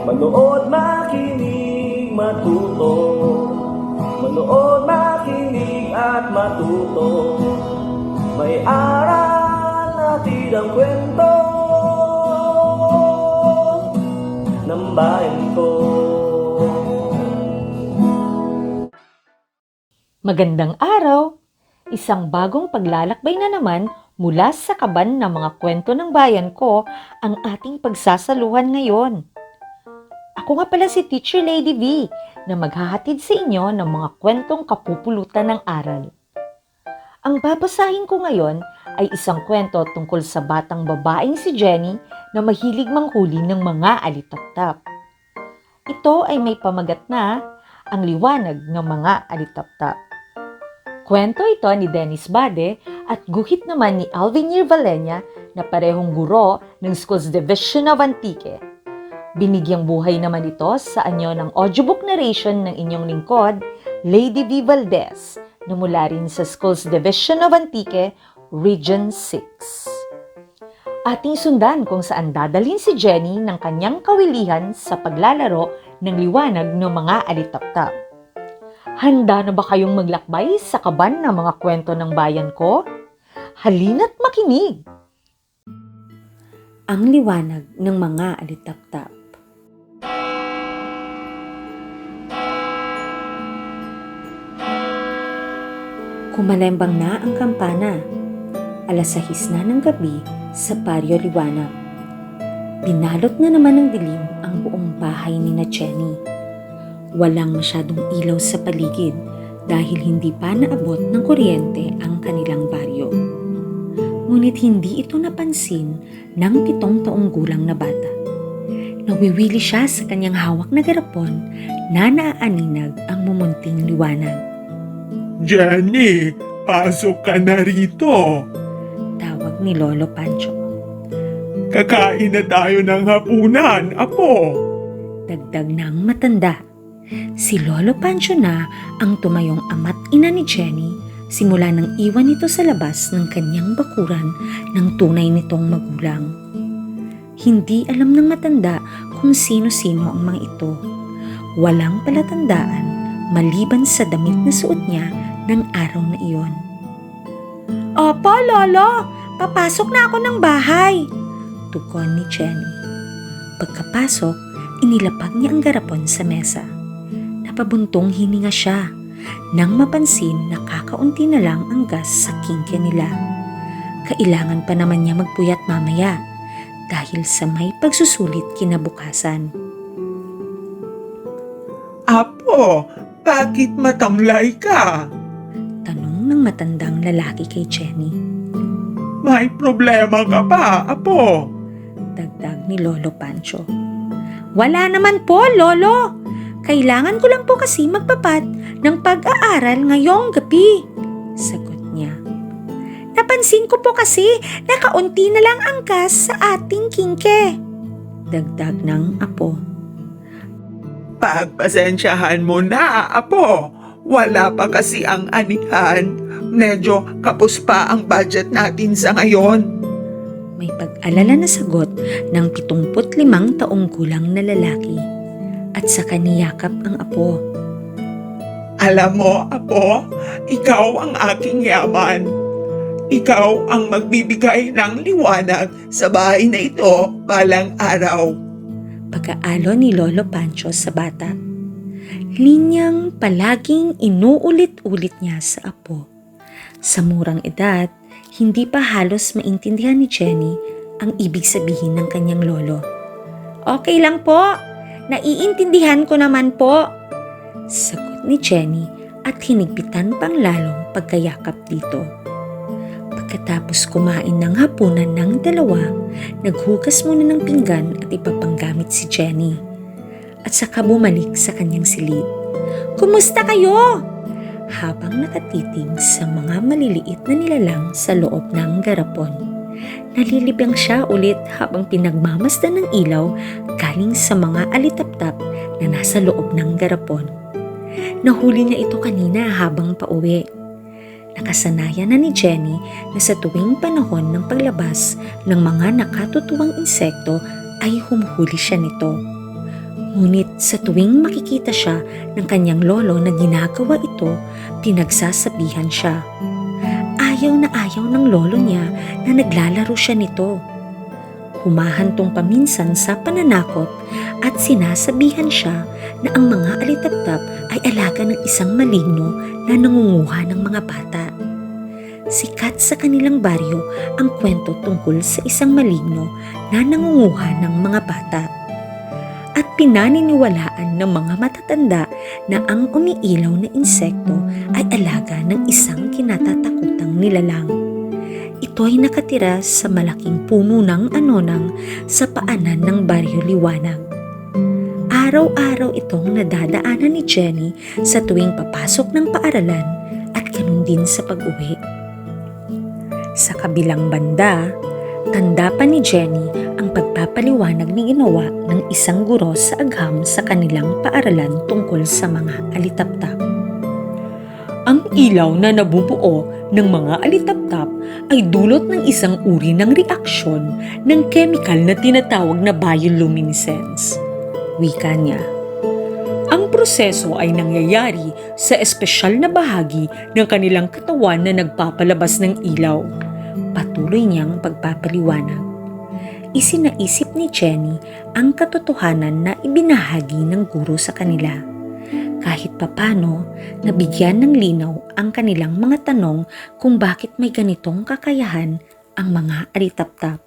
Manood, makinig, matuto. Manood, makinig at matuto. May aral natin ang kwento ng bayan ko. Magandang araw! Isang bagong paglalakbay na naman mula sa kaban ng mga kwento ng bayan ko ang ating pagsasaluhan ngayon. Ako nga pala si Teacher Lady V na maghahatid sa inyo ng mga kwentong kapupulutan ng aral. Ang babasahin ko ngayon ay isang kwento tungkol sa batang babaeng si Jenny na mahilig manghuli ng mga alitaptap. Ito ay may pamagat na Ang Liwanag ng Mga Alitaptap. Kwento ito ni Dennis Bade at guhit naman ni Alvinir Valenia na parehong guro ng Schools Division of Antique. Binigyang buhay naman ito sa anyo ng audiobook narration ng inyong lingkod, Lady V. Valdez, na mula rin sa Schools Division of Antique, Region 6. Ating sundan kung saan dadalhin si Jenny ng kanyang kawilihan sa paglalaro ng liwanag ng mga alitaptap. Handa na ba kayong maglakbay sa kaban ng mga kwento ng bayan ko? Halina't makinig! Ang Liwanag ng Mga Alitaptap. Kumalembang na ang kampana. 6:00 na ng gabi sa Baryo Liwanag. Binalot na naman ng dilim ang buong bahay ni na Jenny. Walang masyadong ilaw sa paligid dahil hindi pa naabot ng kuryente ang kanilang baryo. Ngunit hindi ito napansin ng 7 taong gulang na bata. Nawiwili siya sa kanyang hawak na garapon na naaaninag ang mumunting liwanag. Jenny, pasok ka na rito. Tawag ni Lolo Pancho. Kakain na tayo ng hapunan, apo. Dagdag ng matanda. Si Lolo Pancho na ang tumayong ama't ina ni Jenny simula nang iwan ito sa labas ng kanyang bakuran ng tunay nitong magulang. Hindi alam ng matanda kung sino-sino ang mga ito. Walang palatandaan maliban sa damit na suot niya ng araw na iyon. Opo, Lolo! Papasok na ako ng bahay! Tugon ni Jenny. Pagkapasok, inilapag niya ang garapon sa mesa. Napabuntong hininga siya nang mapansin na kakaunti na lang ang gas sa kingke nila. Kailangan pa naman niya magpuyat mamaya dahil sa may pagsusulit kinabukasan. Apo, bakit matamlay ka? Tanong ng matandang lalaki kay Jenny. May problema ka ba, apo? Dagdag ni Lolo Pancho. Wala naman po, Lolo! Kailangan ko lang po kasi magpapat ng pag-aaral ngayong gabi, sagot niya. Napansin ko po kasi na kaunti na lang ang gas sa ating kingke, dagdag ng apo. Pagpasensyahan mo na, apo. Wala pa kasi ang anihan. Medyo kapos pa ang budget natin sa ngayon. May pag-alala na sagot ng 75 taong gulang na lalaki. At saka niyakap ang apo. Alam mo, apo, ikaw ang aking yaman. Ikaw ang magbibigay ng liwanag sa bahay na ito balang araw. Pag-aalo ni Lolo Pancho sa bata. Linyang palaging inuulit-ulit niya sa apo. Sa murang edad, hindi pa halos maintindihan ni Jenny ang ibig sabihin ng kanyang lolo. Okay lang po. Naiintindihan ko naman po, sagot ni Jenny at hinigpitan pang lalong pagkayakap dito. Pagkatapos kumain ng hapunan ng dalawa, naghugas muna ng pinggan at ipapanggamit si Jenny. At saka bumalik sa kanyang silid. Kumusta kayo? Habang nakatitig sa mga maliliit na nilalang sa loob ng garapon. Nalilibang siya ulit habang pinagmamasdan ng ilaw galing sa mga alitaptap na nasa loob ng garapon. Nahuli niya ito kanina habang pauwi. Nakasanayan na ni Jenny na sa tuwing panahon ng paglabas ng mga nakatutuwang insekto ay humuhuli siya nito. Ngunit sa tuwing makikita siya ng kanyang lolo na ginagawa ito, pinagsasabihan siya. Ayaw na ayaw ng lolo niya na naglalaro siya nito. Humahantong paminsan sa pananakot at sinasabihan siya na ang mga alitaptap ay alaga ng isang maligno na nangunguha ng mga bata. Sikat sa kanilang baryo ang kwento tungkol sa isang maligno na nangunguha ng mga bata. At pinaniniwalaan ng mga matatanda na ang umiilaw na insekto ay alaga ng isang kinatatakutang nilalang. Ito ay nakatira sa malaking puno ng anonang sa paanan ng Baryo Liwanag. Araw-araw itong nadadaanan ni Jenny sa tuwing papasok ng paaralan at ganun din sa pag-uwi. Sa kabilang banda, tanda pa ni Jenny ang pagpapaliwanag ni ginawa ng isang guro sa agham sa kanilang paaralan tungkol sa mga alitaptap. Ang ilaw na nabubuo ng mga alitaptap ay dulot ng isang uri ng reaksyon ng chemical na tinatawag na bioluminescence. Wika niya. Ang proseso ay nangyayari sa espesyal na bahagi ng kanilang katawan na nagpapalabas ng ilaw. Patuloy niyang pagpapaliwanag. Isinaisip ni Jenny ang katotohanan na ibinahagi ng guro sa kanila. Kahit papano, nabigyan ng linaw ang kanilang mga tanong kung bakit may ganitong kakayahan ang mga alitaptap.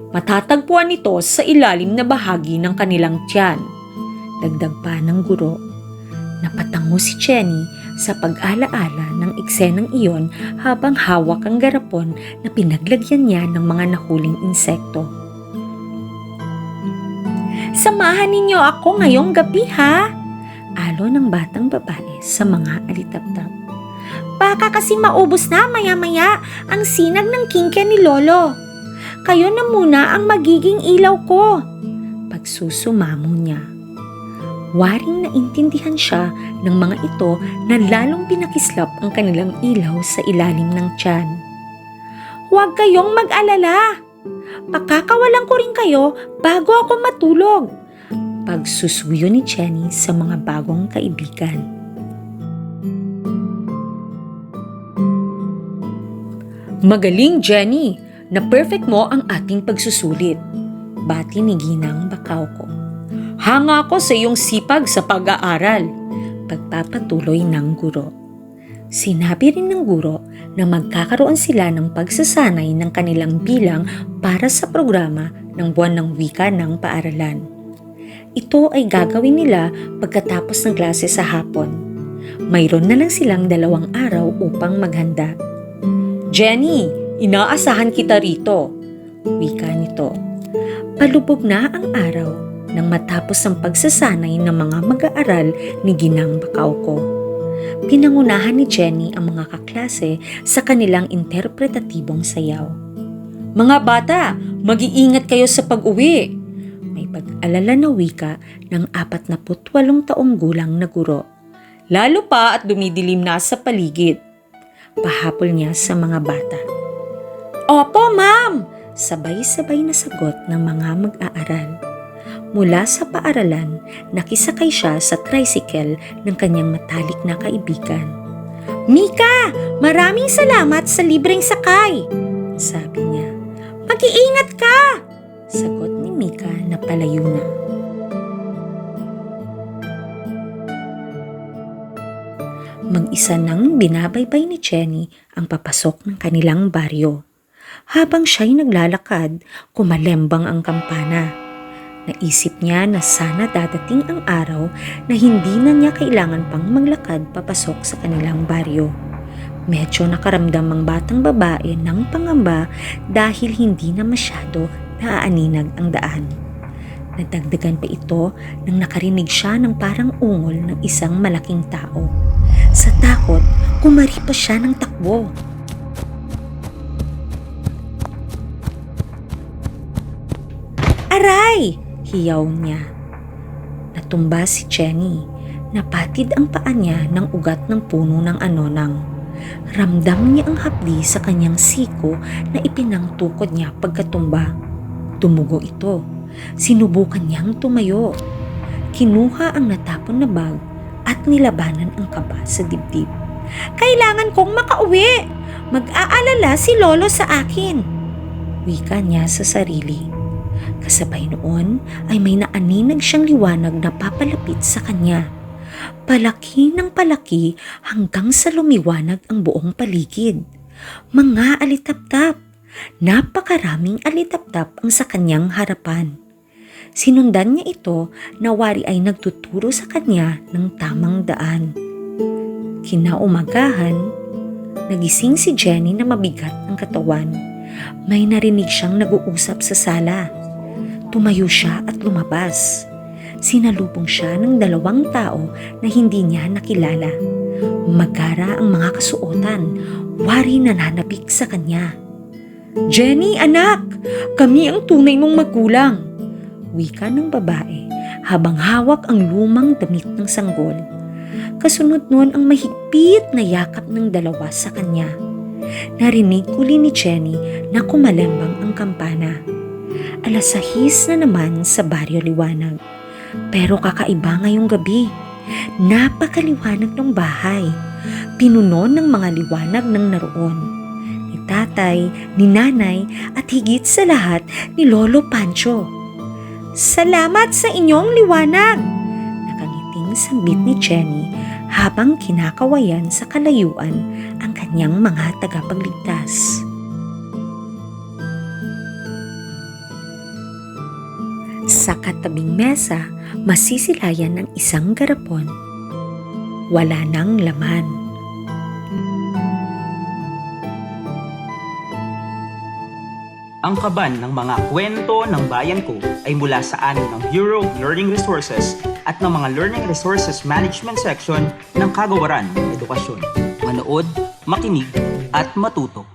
Matatagpuan ito sa ilalim na bahagi ng kanilang tiyan. Dagdag pa ng guro. Napatango si Jenny sa pag-alaala ng eksenang iyon habang hawak ang garapon na pinaglagyan niya ng mga nahuling insekto. Samahan ninyo ako ngayong gabi ha! Alo ng batang babae sa mga alitaptap. Baka kasi maubos na maya-maya ang sinag ng kingke ni Lolo. Kayo na muna ang magiging ilaw ko. Pagsusumamo niya. Waring naintindihan siya ng mga ito na lalong pinakislap ang kanilang ilaw sa ilalim ng tiyan. Huwag kayong mag-alala. Pakakawalan ko rin kayo bago ako matulog. Pagsusuyo ni Jenny sa mga bagong kaibigan. Magaling, Jenny! Na-perfect mo ang ating pagsusulit. Bati ni Ginang Bacauco. Hanga ko sa iyong sipag sa pag-aaral. Pagpapatuloy ng guro. Sinabi rin ng guro na magkakaroon sila ng pagsasanay ng kanilang bilang para sa programa ng buwan ng wika ng paaralan. Ito ay gagawin nila pagkatapos ng klase sa hapon. Mayroon na lang silang 2 araw upang maghanda. Jenny, inaasahan kita rito. Wika nito. Palubog na ang araw nang matapos ang pagsasanay ng mga mag-aaral ni Ginang Bacauco. Pinangunahan ni Jenny ang mga kaklase sa kanilang interpretatibong sayaw. Mga bata, mag-iingat kayo sa pag-uwi. May pag-alala na wika ng 48 taong gulang na guro. Lalo pa at dumidilim na sa paligid. Pahapol niya sa mga bata. Opo, ma'am! Sabay-sabay na sagot ng mga mag-aaral. Mula sa paaralan, nakisakay siya sa tricycle ng kanyang matalik na kaibigan. Mika, maraming salamat sa libreng sakay! Sabi niya. Mag-iingat ka! Sagot ni Mika na palayo na. Mag-isa nang binabaybay ni Jenny ang papasok ng kanilang baryo. Habang siya'y naglalakad, kumalembang ang kampana. Naisip niya na sana dadating ang araw na hindi na niya kailangan pang maglakad papasok sa kanilang baryo. Medyo nakaramdam ang batang babae ng pangamba dahil hindi na masyado naaaninag ang daan. Nadagdagan pa ito nang nakarinig siya ng parang ungol ng isang malaking tao. Sa takot, kumari pa siya ng takbo. Aray! Hiyaw niya. Natumba si Jenny. Napatid ang paa niya ng ugat ng puno ng anonang. Ramdam niya ang hapdi sa kanyang siko na ipinangtukod niya pagkatumba. Tumugo ito. Sinubukan niyang tumayo. Kinuha ang natapon na bag at nilabanan ang kaba sa dibdib. Kailangan kong makauwi! Mag-aalala si Lolo sa akin! Wika niya sa sarili. Kasabay noon ay may naaninag siyang liwanag na papalapit sa kanya. Palaki ng palaki hanggang sa lumiwanag ang buong paligid. Mga alitaptap. Napakaraming alitaptap ang sa kanyang harapan. Sinundan niya ito na wari ay nagtuturo sa kanya ng tamang daan. Kinaumagahan, nagising si Jenny na mabigat ang katawan. May narinig siyang nag-uusap sa sala. Tumayo siya at lumabas. Sinalubong siya ng 2 tao na hindi niya nakilala. Magara ang mga kasuotan, wari nananabik sa kanya. Jenny, anak! Kami ang tunay mong magulang! Wika ng babae habang hawak ang lumang damit ng sanggol. Kasunod nun ang mahigpit na yakap ng 2 sa kanya. Narinig uli ni Jenny na kumalembang ang kampana. 6:00 na naman sa Baryo Liwanag. Pero kakaiba ngayong gabi. Napakaliwanag ng bahay. Pinuno ng mga liwanag ng naroon. Ni tatay, ni nanay at higit sa lahat ni Lolo Pancho. Salamat sa inyong liwanag! Nakangiting sambit ni Jenny habang kinakawayan sa kalayuan ang kanyang mga tagapagligtas. Sa katabing mesa, masisilayan ng isang garapon. Wala nang laman. Ang kaban ng mga kwento ng bayan ko ay mula sa amin ng Bureau of Learning Resources at ng mga Learning Resources Management Section ng Kagawaran ng Edukasyon. Manood, makinig, at matuto.